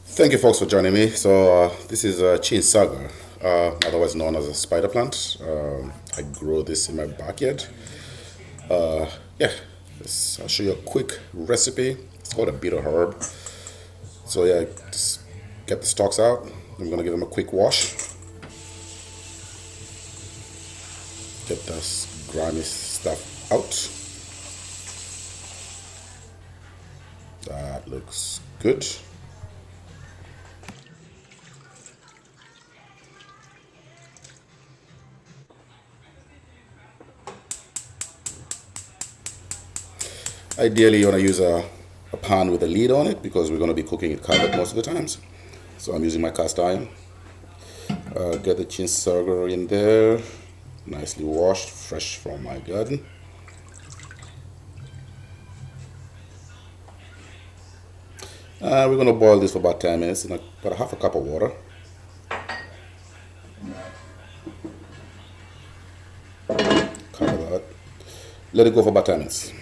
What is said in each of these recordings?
Thank you folks for joining me. So this is Chinsaga, otherwise known as a spider plant. I grow this in my backyard. Yeah, I'll show you a quick recipe. It's called a bitter herb. So yeah, just get the stalks out. I'm gonna give them a quick wash. Get this grimy stuff out. That looks good. Ideally, you want to use a pan with a lid on it because we're going to be cooking it covered most of the times. So I'm using my cast iron. Get the chinsaga in there, nicely washed, fresh from my garden. We're going to boil this for about 10 minutes in about a half a cup of water. Cover that. Let it go for about 10 minutes.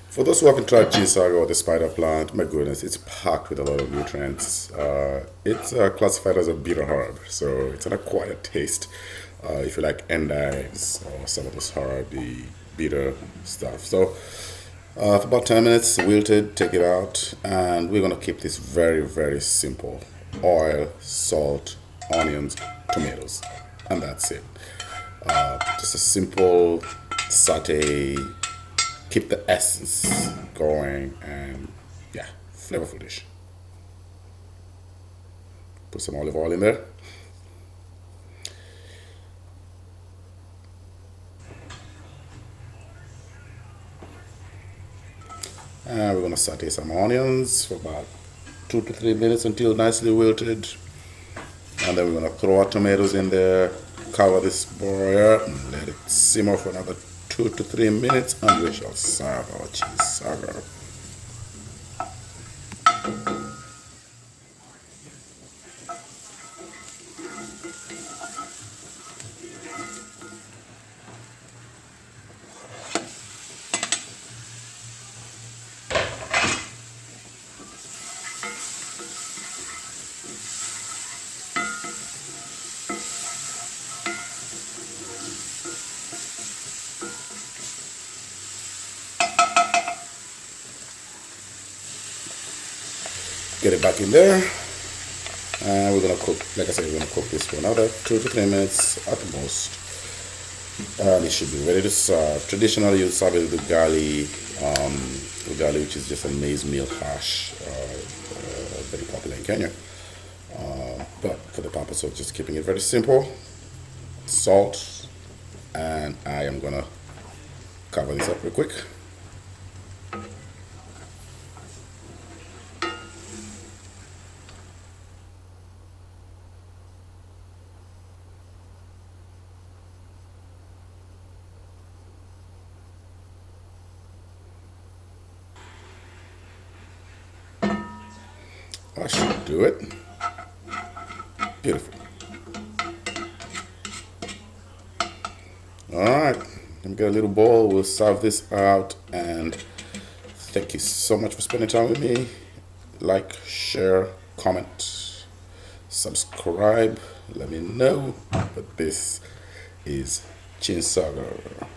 For those who haven't tried Chinsaga or the spider plant, my goodness, it's packed with a lot of nutrients. It's classified as a bitter herb, so it's an acquired taste. If you like endives or some of those herby, bitter stuff. So for about 10 minutes, wilted, take it out, and we're gonna keep this very, very simple. Oil, salt, onions, tomatoes, and that's it. Just a simple saute, keep the essence going, and yeah, flavorful dish. Put some olive oil in there. And we're gonna saute some onions for about 2 to 3 minutes until nicely wilted. And then we're gonna throw our tomatoes in there, cover this broiler, and let it simmer for another 2 to 3 minutes, and we shall serve our chinsaga. Get it back in there, and we're gonna cook. Like I said, we're gonna cook this for another 2 to 3 minutes at the most, and it should be ready to serve. Traditionally, you serve it with ugali, which is just a maize meal hash, very popular in Kenya. But for the purpose of just keeping it very simple, salt, and I am gonna cover this up real quick. I should do it. Beautiful. All right, let me get a little bowl. We'll serve this out, and thank you so much for spending time with me. Like, share, comment, subscribe. Let me know. But this is Chinsaga.